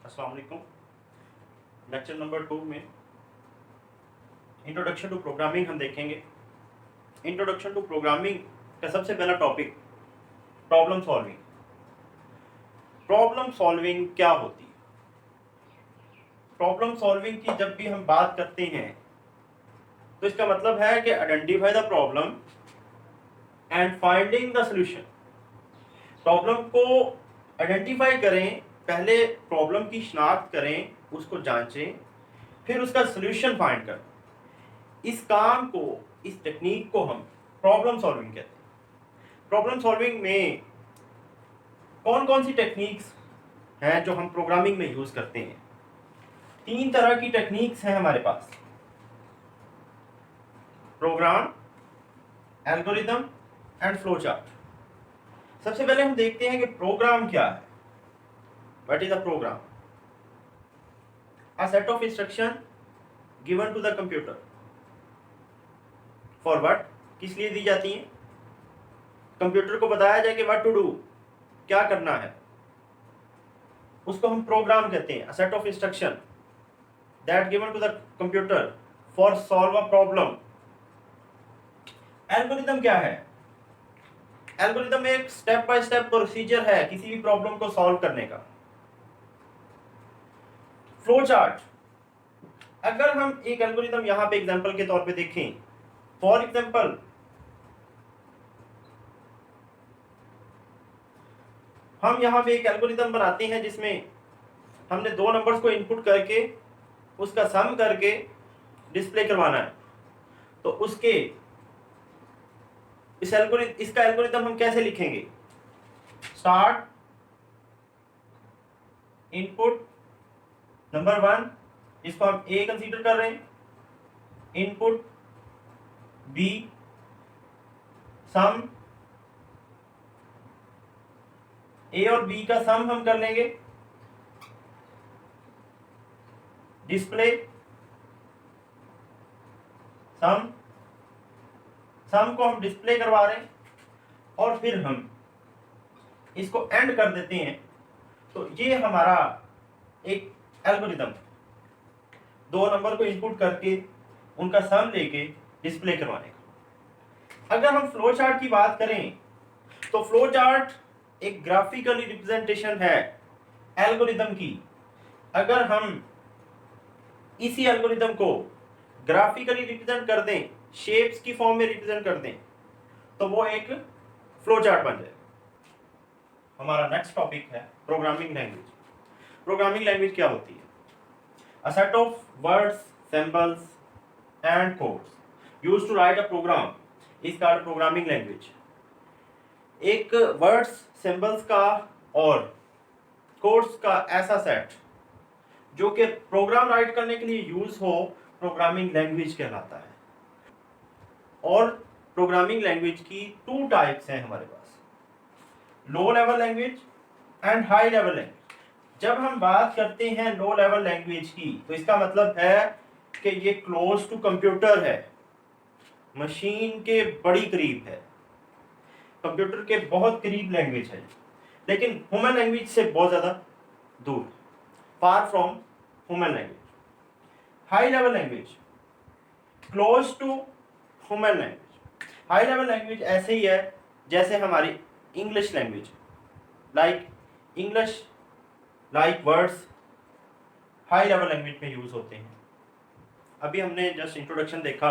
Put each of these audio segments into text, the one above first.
अस्सलाम वालेकुम। Lecture number 2 में इंट्रोडक्शन टू प्रोग्रामिंग हम देखेंगे। इंट्रोडक्शन टू प्रोग्रामिंग का सबसे पहला topic problem solving. Problem solving क्या होती है? प्रॉब्लम सॉल्विंग की जब भी हम बात करते हैं तो इसका मतलब है कि identify the problem and finding the solution. Problem को आइडेंटिफाई करें, पहले प्रॉब्लम की शिनाख्त करें, उसको जांचें, फिर उसका सॉल्यूशन फाइंड करें। इस काम को, इस टेक्निक को हम प्रॉब्लम सॉल्विंग कहते हैं। प्रॉब्लम सॉल्विंग में कौन कौन सी टेक्निक्स हैं जो हम प्रोग्रामिंग में यूज करते हैं? 3 तरह की टेक्निक्स हैं हमारे पास: program, algorithm and flow chart. सबसे पहले हम देखते हैं कि प्रोग्राम क्या है। What is a program? A set of instruction given to the computer. For what? किस लिए दी जाती हैं? कंप्यूटर को बताया जाए कि व्हाट टू डू, क्या करना है, उसको हम प्रोग्राम कहते हैं। A set of instruction that given to the computer for solve a problem. Algorithm क्या है? एल्गोरिथम एक स्टेप बाय स्टेप प्रोसीजर है किसी भी प्रॉब्लम को सॉल्व करने का। फ्लो चार्ट, अगर हम एक एल्गोरिथम यहां पे एग्जांपल के तौर पे देखें, फॉर एग्जांपल हम यहां पे एक एल्गोरिथम बनाते हैं जिसमें हमने 2 नंबर्स को इनपुट करके उसका सम करके डिस्प्ले करवाना है। तो उसके इसका एल्गोरिथम हम कैसे लिखेंगे? स्टार्ट इनपुट नंबर 1, इसको हम ए कंसीडर कर रहे हैं, इनपुट बी, सम, ए और बी का सम हम कर लेंगे, डिस्प्ले सम, सम को हम डिस्प्ले करवा रहे हैं और फिर हम इसको एंड कर देते हैं। तो ये हमारा एक एल्गोरिथम, 2 नंबर को इनपुट करके उनका सम लेके डिस्प्ले करवाने का। अगर हम फ्लो चार्ट की बात करें तो फ्लो चार्ट एक ग्राफिकली रिप्रेजेंटेशन है एल्गोरिथम की। अगर हम इसी एल्गोरिथम को ग्राफिकली रिप्रेजेंट कर दें, शेप्स की फॉर्म में रिप्रेजेंट कर दें, तो वो एक फ्लो चार्ट बन जाए। हमारा नेक्स्ट टॉपिक है प्रोग्रामिंग लैंग्वेज। प्रोग्रामिंग लैंग्वेज क्या होती है? A set of words, symbols and codes used to write a program is called programming language. एक वर्ड्स, सिंबल्स का और कोड्स का ऐसा सेट जो कि प्रोग्राम राइट करने के लिए यूज हो, प्रोग्रामिंग लैंग्वेज कहलाता है। और प्रोग्रामिंग लैंग्वेज की 2 टाइप्स हैं हमारे पास, low level language and high level language. जब हम बात करते हैं लो लेवल लैंग्वेज की तो इसका मतलब है कि ये क्लोज टू कंप्यूटर है, मशीन के बड़ी करीब है, कंप्यूटर के बहुत करीब लैंग्वेज है, लेकिन ह्यूमन लैंग्वेज से बहुत ज्यादा दूर, far from human language. High level language close to human language. High level language ऐसे ही है जैसे हमारी English language, like English, like words high level language में यूज होते हैं। अभी हमने जस्ट इंट्रोडक्शन देखा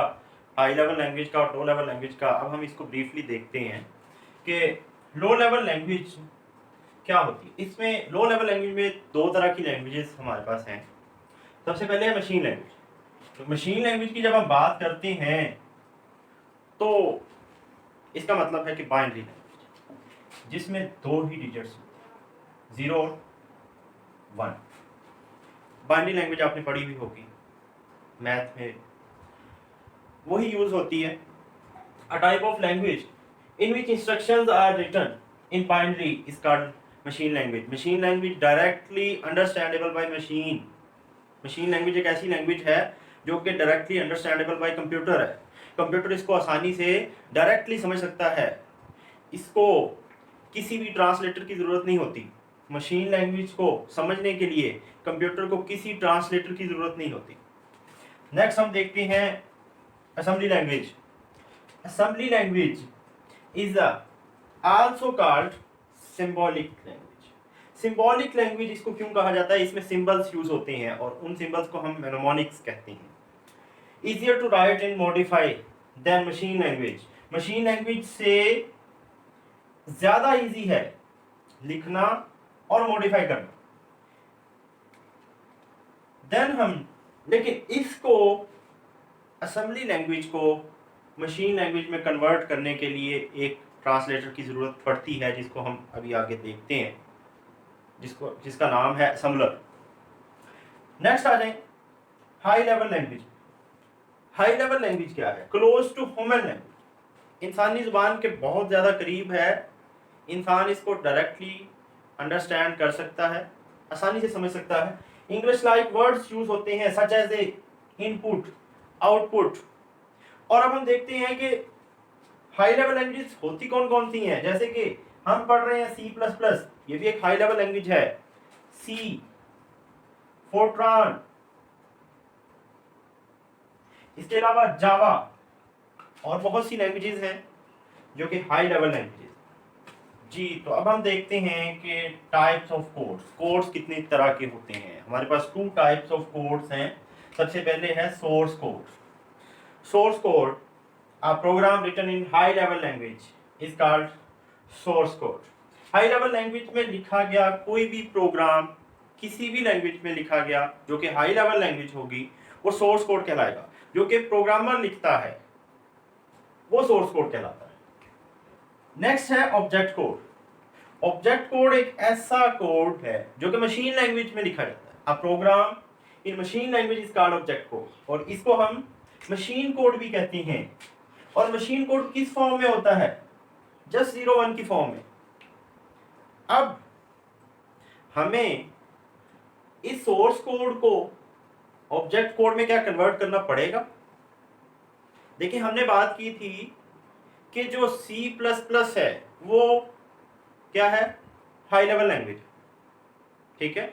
हाई लेवल लैंग्वेज का और लो लेवल लैंग्वेज का। अब हम इसको ब्रीफली देखते हैं कि लो लेवल लैंग्वेज क्या होती है। इसमें लो लेवल लैंग्वेज में 2 तरह की लैंग्वेजेस हमारे पास हैं। सबसे पहले है मशीन लैंग्वेज। तो मशीन लैंग्वेज की जब हम बात करते हैं तो इसका मतलब है कि बाइनरी लैंग्वेज, जिसमें 2 ही डिजिट्स होते हैं, 0 और 1। बाइनरी लैंग्वेज आपने पढ़ी हुई होगी मैथ में, वही यूज होती है। A type of language in which instructions are written in binary is called machine language. Machine language directly understandable by machine. Machine language एक ऐसी लैंग्वेज है जो कि डायरेक्टली अंडरस्टैंडेबल बाय कंप्यूटर है। कंप्यूटर इसको आसानी से डायरेक्टली समझ सकता है, इसको किसी भी ट्रांसलेटर की जरूरत नहीं होती। मशीन लैंग्वेज को समझने के लिए कंप्यूटर को किसी ट्रांसलेटर की जरूरत नहीं होती। नेक्स्ट हम देखते हैं assembly language. Assembly language is also called symbolic language. Symbolic language इसको क्यों कहा जाता है? इसमें सिंबल्स यूज होते हैं और उन सिंबल्स को हम मेनोमोनिक्स कहते हैं। Easier to write and modify than machine language. Machine language से ज्यादा इजी है लिखना और मॉडिफाई करना। देन हम लेकिन इसको असेंबली लैंग्वेज को मशीन लैंग्वेज में कन्वर्ट करने के लिए एक ट्रांसलेटर की जरूरत पड़ती है, जिसको हम अभी आगे देखते हैं, जिसका नाम है असेंबलर। नेक्स्ट आ जाए high level language. High level language क्या है? क्लोज टू ह्यूमन लैंग्वेज, इंसानी जुबान के बहुत ज्यादा करीब है। इंसान इसको डायरेक्टली अंडरस्टैंड कर सकता है, आसानी से समझ सकता है। इंग्लिश लाइक वर्ड्स यूज होते हैं such as a input, output. और अब हम देखते हैं कि हाई लेवल लैंग्वेज होती कौन कौन सी हैं। जैसे कि हम पढ़ रहे हैं C++, ये भी एक हाई लेवल लैंग्वेज है। सी, फोर्ट्रान, इसके अलावा जावा और बहुत सी लैंग्वेजेस हैं जो कि हाई लेवल लैंग्वेजेस जी। तो अब हम देखते हैं कि टाइप्स ऑफ कोड्स। कोड्स कितनी तरह के होते हैं? हमारे पास 2 टाइप्स ऑफ कोड्स हैं। सबसे पहले है source code. Source code a program written in high level language is called source code। High level language में लिखा गया कोई भी प्रोग्राम किसी भी लैंग्वेज में लिखा गया जो कि हाई लेवल लैंग्वेज होगी वो सोर्स कोड कहलाएगा। जो कि प्रोग्रामर लिखता है वो सोर्स कोड कहलाता है। नेक्स्ट है ऑब्जेक्ट कोड। ऑब्जेक्ट कोड एक ऐसा कोड है जो कि मशीन लैंग्वेज में लिखा जाता है। A program in machine language is called object code, और इसको हम मशीन कोड भी कहते हैं। और मशीन कोड किस फॉर्म में होता है? जस्ट 0-1 की फॉर्म में। अब हमें इस सोर्स कोड को ऑब्जेक्ट कोड में क्या कन्वर्ट करना पड़ेगा? देखिए हमने बात की थी कि जो C++ है वो क्या है? हाई लेवल लैंग्वेज, ठीक है।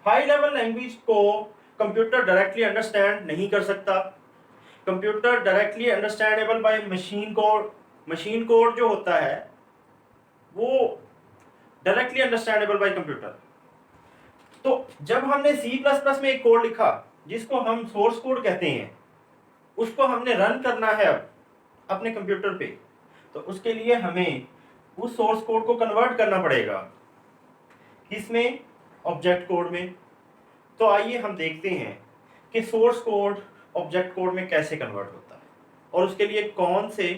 हाई लेवल लैंग्वेज को कंप्यूटर डायरेक्टली अंडरस्टैंड नहीं कर सकता। Computer directly understandable by machine code. Machine code जो होता है वो डायरेक्टली अंडरस्टैंडेबल बाय कंप्यूटर। तो जब हमने C++ में एक कोड लिखा जिसको हम सोर्स कोड कहते हैं, उसको हमने रन करना है अब अपने कंप्यूटर पे, तो उसके लिए हमें उस सोर्स कोड को कन्वर्ट करना पड़ेगा। किसमें? ऑब्जेक्ट कोड में। तो आइए हम देखते हैं कि सोर्स कोड ऑब्जेक्ट कोड में कैसे कन्वर्ट होता है और उसके लिए कौन से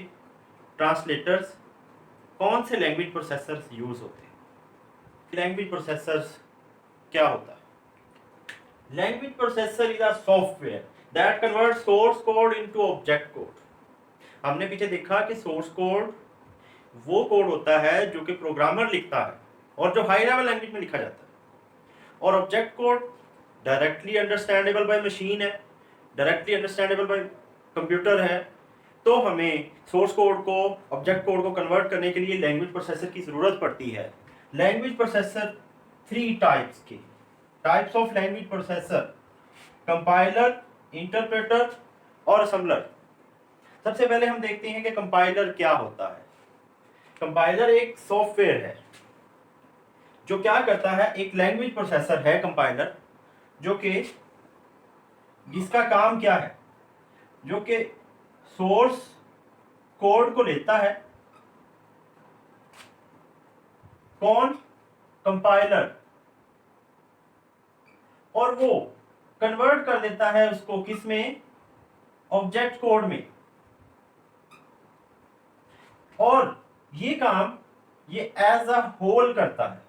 ट्रांसलेटर्स, कौन से लैंग्वेज प्रोसेसर्स यूज होते हैं। लैंग्वेज प्रोसेसर्स क्या होता है? Language processor is a software that converts source code into object code. हमने पीछे देखा कि सोर्स कोड वो कोड होता है जो कि प्रोग्रामर लिखता है और जो हाई लेवल लैंग्वेज में लिखा जाता है। और object code directly understandable by machine है, डायरेक्टली अंडरस्टैंडेबल बाय कंप्यूटर है। तो हमें सोर्स कोड को ऑब्जेक्ट कोड को कन्वर्ट करने के लिए लैंग्वेज प्रोसेसर की जरूरत पड़ती है। लैंग्वेज प्रोसेसर 3 टाइप्स के, types of language processor: compiler, interpreter और असेंबलर। सबसे पहले हम देखते हैं कि कंपाइलर क्या होता है। कंपाइलर एक सॉफ्टवेयर है जो क्या करता है, एक लैंग्वेज प्रोसेसर है कंपाइलर, जो कि जिसका काम क्या है, जो कि सोर्स कोड को लेता है। कौन? कंपाइलर। और वो कन्वर्ट कर देता है उसको किस में? ऑब्जेक्ट कोड में। और ये काम ये एज अ होल करता है,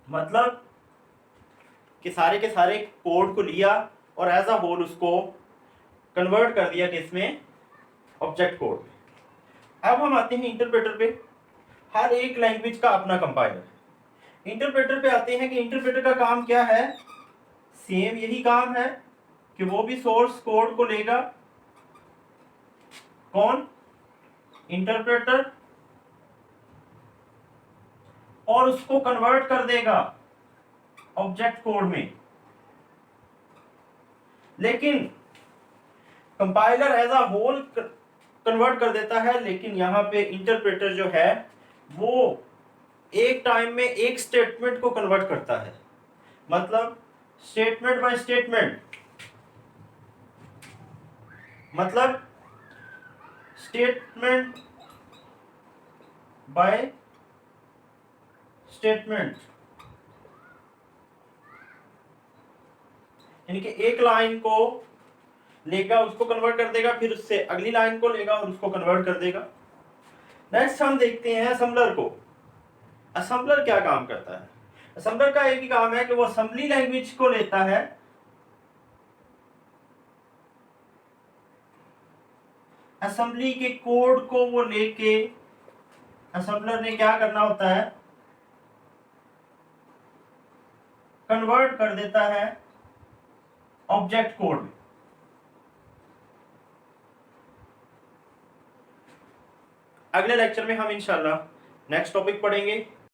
मतलब कि सारे के सारे कोड को लिया और एज अ होल उसको कन्वर्ट कर दिया किसमें? ऑब्जेक्ट कोड में। अब हम आते हैं इंटरप्रेटर पे। हर एक लैंग्वेज का अपना कंपाइलर है। इंटरप्रेटर पे आते हैं कि इंटरप्रेटर का काम क्या है? सेम यही काम है कि वो भी सोर्स कोड को लेगा। कौन? इंटरप्रेटर। और उसको कन्वर्ट कर देगा ऑब्जेक्ट कोड में। लेकिन compiler as a whole convert कर देता है, लेकिन यहाँ पे इंटरप्रेटर जो है वो एक टाइम में एक स्टेटमेंट को कन्वर्ट करता है। मतलब स्टेटमेंट बाय स्टेटमेंट, मतलब स्टेटमेंट बाय स्टेटमेंट, यानी कि एक लाइन को लेगा, उसको कन्वर्ट कर देगा, फिर उससे अगली लाइन को लेगा और उसको कन्वर्ट कर देगा। नेक्स्ट हम देखते हैं असेंबलर को। असेंबलर क्या काम करता है? असेंबलर का एक ही काम है कि वो असेंबली लैंग्वेज को लेता है, असेंबली के कोड को वो लेके असेंबलर ने क्या करना होता है, कन्वर्ट कर देता है ऑब्जेक्ट कोड में। अगले लेक्चर में हम इंशाल्लाह नेक्स्ट टॉपिक पढ़ेंगे।